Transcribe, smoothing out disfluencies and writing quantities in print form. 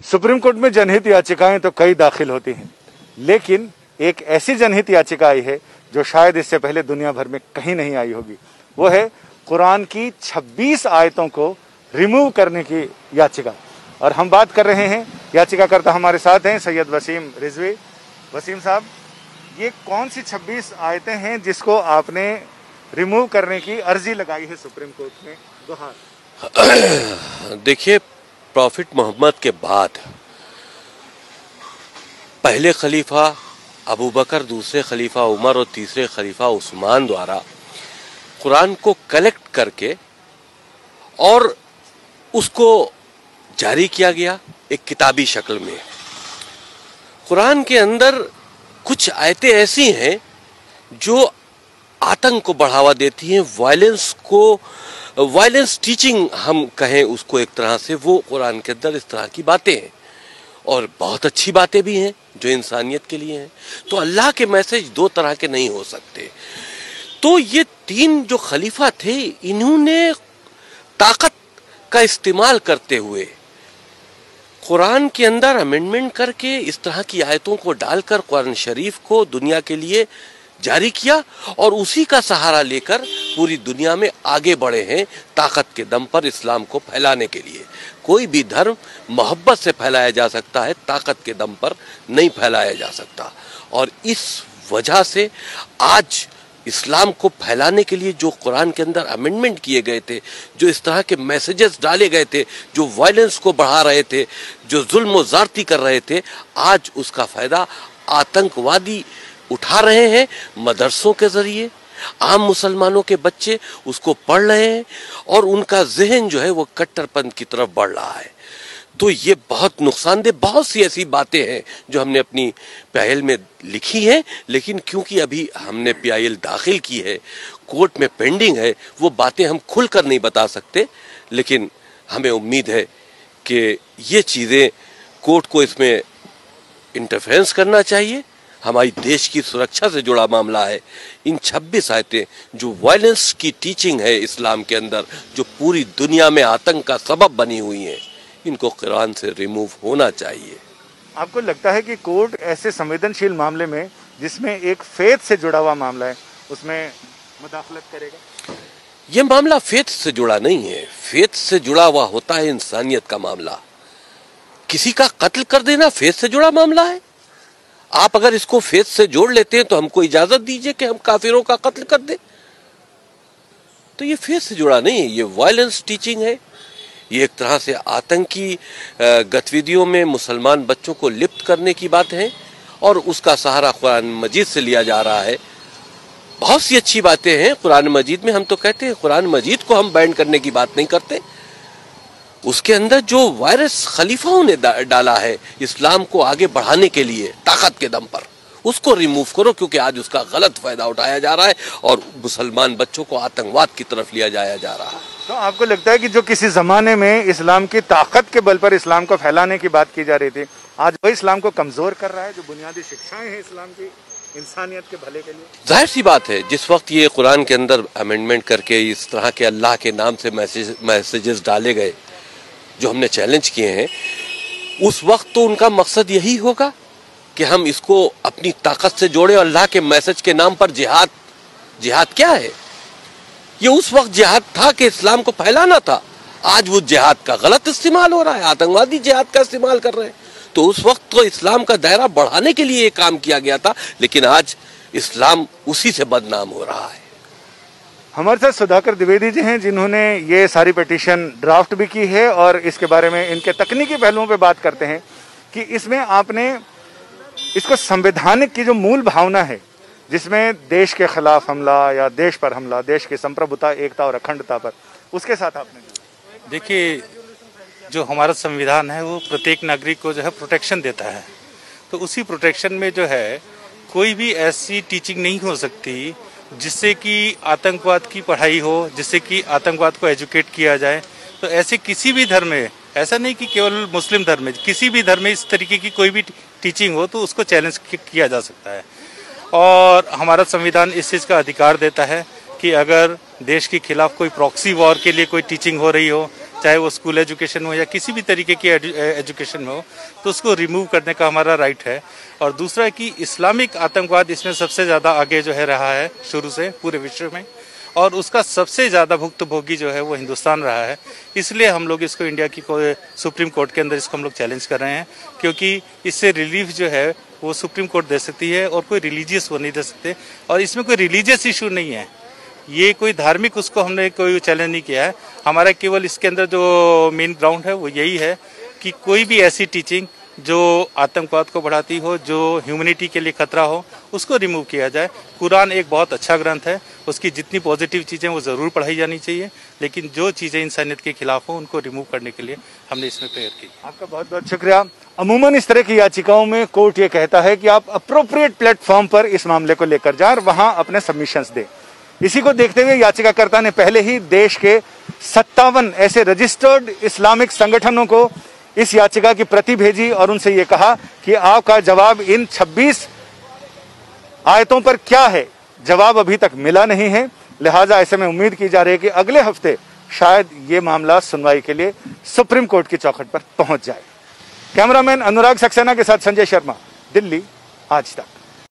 Supreme court में जनहित याचिकाएं तो कई दाखिल होती हैं, लेकिन एक ऐसी जनहित याचिका आई है जो शायद इससे पहले दुनिया भर में कहीं नहीं आई होगी। वो है कुरान की 26 आयतों को रिमूव करने की याचिका। और हम बात कर रहे हैं, याचिकाकर्ता हमारे साथ हैं सैयद वसीम रिजवी। वसीम साहब, ये कौन सी 26 आयतें हैं जिसको आपने रिमूव करने की अर्जी लगाई है सुप्रीम कोर्ट में? दोहार देखिए, प्रॉफिट मोहम्मद के बाद पहले खलीफा अबू बकर, दूसरे खलीफा उमर और तीसरे खलीफा उस्मान द्वारा कुरान को कलेक्ट करके और उसको जारी किया गया एक किताबी शक्ल में। कुरान के अंदर कुछ आयतें ऐसी हैं जो आतंक को बढ़ावा देती हैं, वायलेंस टीचिंग हम कहें उसको एक तरह से, वो कुरान के अंदर इस तरह की बातें हैं और बहुत अच्छी बातें भी हैं जो इंसानियत के लिए हैं। तो अल्लाह के मैसेज दो तरह के नहीं हो सकते। तो ये तीन जो खलीफा थे, इन्होंने ताकत का इस्तेमाल करते हुए कुरान के अंदर अमेंडमेंट करके इस तरह की आयतों को डालकर कुरान शरीफ को दुनिया के लिए जारी किया और उसी का सहारा लेकर पूरी दुनिया में आगे बढ़े हैं ताकत के दम पर इस्लाम को फैलाने के लिए। कोई भी धर्म मोहब्बत से फैलाया जा सकता है, ताकत के दम पर नहीं फैलाया जा सकता। और इस वजह से आज इस्लाम को फैलाने के लिए जो कुरान के अंदर अमेंडमेंट किए गए थे, जो इस तरह के मैसेजेस डाले गए थे, जो वायलेंस को बढ़ा रहे थे, जो जुल्म और ज़्यादती कर रहे थे, आज उसका फायदा आतंकवादी उठा रहे हैं। मदरसों के जरिए आम मुसलमानों के बच्चे उसको पढ़ रहे हैं और उनका जहन जो है वो कट्टरपंथ की तरफ बढ़ रहा है। तो ये बहुत नुकसानदेह, बहुत सी ऐसी बातें हैं जो हमने अपनी पहल में लिखी हैं, लेकिन क्योंकि अभी हमने पीआईएल दाखिल की है, कोर्ट में पेंडिंग है, वो बातें हम खुलकर नहीं बता सकते। लेकिन हमें उम्मीद है कि ये चीज़ें कोर्ट को इसमें इंटरफेरेंस करना चाहिए। हमारी देश की सुरक्षा से जुड़ा मामला है। इन 26 आयतें जो वायलेंस की टीचिंग है इस्लाम के अंदर, जो पूरी दुनिया में आतंक का सबब बनी हुई हैं, इनको कुरान से रिमूव होना चाहिए। आपको लगता है कि कोर्ट ऐसे संवेदनशील मामले में, जिसमें एक फेथ से जुड़ा हुआ मामला है, उसमें मुदाखलत करेगा? ये मामला फेथ से जुड़ा नहीं है। फेथ से जुड़ा हुआ होता है इंसानियत का मामला। किसी का कत्ल कर देना फेथ से जुड़ा मामला है। आप अगर इसको फेथ से जोड़ लेते हैं तो हमको इजाजत दीजिए कि हम काफिरों का कत्ल कर दें। तो ये फेथ से जुड़ा नहीं है, ये वायलेंस टीचिंग है। ये एक तरह से आतंकी गतिविधियों में मुसलमान बच्चों को लिप्त करने की बात है और उसका सहारा कुरान मजीद से लिया जा रहा है। बहुत सी अच्छी बातें हैं कुरान मजीद में। हम तो कहते हैं कुरान मजीद को हम बैन करने की बात नहीं करते। उसके अंदर जो वायरस खलीफाओं ने डाला है इस्लाम को आगे बढ़ाने के लिए ताकत के दम पर, उसको रिमूव करो, क्योंकि आज उसका गलत फायदा उठाया जा रहा है और मुसलमान बच्चों को आतंकवाद की तरफ लिया जाया जा रहा है। तो आपको लगता है कि जो किसी जमाने में इस्लाम की ताकत के बल पर इस्लाम को फैलाने की बात की जा रही थी, आज वही इस्लाम को कमजोर कर रहा है? जो बुनियादी शिक्षाएं हैं इस्लाम की इंसानियत के भले के लिए, जाहिर सी बात है, जिस वक्त ये कुरान के अंदर अमेंडमेंट करके इस तरह के अल्लाह के नाम से मैसेजेस डाले गए जो हमने चैलेंज किए हैं, उस वक्त तो उनका मकसद यही होगा कि हम इसको अपनी ताकत से जोड़े। अल्लाह के मैसेज के नाम पर जिहाद क्या है? ये उस वक्त जिहाद था कि इस्लाम को फैलाना था। आज वो जिहाद का गलत इस्तेमाल हो रहा है, आतंकवादी जिहाद का इस्तेमाल कर रहे हैं। तो उस वक्त तो इस्लाम का दायरा बढ़ाने के लिए ये काम किया गया था, लेकिन आज इस्लाम उसी से बदनाम हो रहा है। हमारे साथ सुधाकर द्विवेदी जी हैं, जिन्होंने ये सारी पिटीशन ड्राफ्ट भी की है और इसके बारे में इनके तकनीकी पहलुओं पे बात करते हैं कि इसमें आपने इसको संवैधानिक की जो मूल भावना है, जिसमें देश के खिलाफ हमला या देश पर हमला, देश की संप्रभुता, एकता और अखंडता पर, उसके साथ आपने देखिए, जो हमारा संविधान है वो प्रत्येक नागरिक को जो है प्रोटेक्शन देता है। तो उसी प्रोटेक्शन में जो है कोई भी ऐसी टीचिंग नहीं हो सकती जिससे कि आतंकवाद की पढ़ाई हो, जिससे कि आतंकवाद को एजुकेट किया जाए। तो ऐसे किसी भी धर्म में, ऐसा नहीं कि केवल मुस्लिम धर्म में, किसी भी धर्म में इस तरीके की कोई भी टीचिंग हो तो उसको चैलेंज किया जा सकता है। और हमारा संविधान इस चीज़ का अधिकार देता है कि अगर देश के खिलाफ कोई प्रॉक्सी वॉर के लिए कोई टीचिंग हो रही हो चाहे वो स्कूल एजुकेशन में हो या किसी भी तरीके की एजुकेशन में हो, तो उसको रिमूव करने का हमारा राइट है। और दूसरा कि इस्लामिक आतंकवाद इसमें सबसे ज़्यादा आगे जो है रहा है शुरू से पूरे विश्व में, और उसका सबसे ज़्यादा भुक्तभोगी जो है वो हिंदुस्तान रहा है। इसलिए हम लोग इसको इंडिया की सुप्रीम कोर्ट के अंदर इसको हम लोग चैलेंज कर रहे हैं, क्योंकि इससे रिलीफ जो है वो सुप्रीम कोर्ट दे सकती है और कोई रिलीजियस वो नहीं दे सकते। और इसमें कोई रिलीजियस इशू नहीं है, ये कोई धार्मिक उसको हमने कोई चैलेंज नहीं किया है। हमारा केवल इसके अंदर जो मेन ग्राउंड है वो यही है कि कोई भी ऐसी टीचिंग जो आतंकवाद को बढ़ाती हो, जो ह्यूमैनिटी के लिए खतरा हो, उसको रिमूव किया जाए। कुरान एक बहुत अच्छा ग्रंथ है, उसकी जितनी पॉजिटिव चीज़ें वो ज़रूर पढ़ाई जानी चाहिए, लेकिन जो चीज़ें इंसानियत के खिलाफ हो उनको रिमूव करने के लिए हमने इसमें प्रेयर की। आपका बहुत बहुत शुक्रिया। अमूमन इस तरह की याचिकाओं में कोर्ट ये कहता है कि आप अप्रोप्रिएट प्लेटफॉर्म पर इस मामले को लेकर जाएं और वहां अपने सबमिशंस दें। इसी को देखते हुए याचिकाकर्ता ने पहले ही देश के 57 ऐसे रजिस्टर्ड इस्लामिक संगठनों को इस याचिका की प्रति भेजी और उनसे ये कहा कि आपका जवाब इन 26 आयतों पर क्या है, जवाब अभी तक मिला नहीं है। लिहाजा ऐसे में उम्मीद की जा रही है कि अगले हफ्ते शायद ये मामला सुनवाई के लिए सुप्रीम कोर्ट की चौखट पर पहुंच जाए। कैमरामैन अनुराग सक्सेना के साथ संजय शर्मा, दिल्ली, आज तक।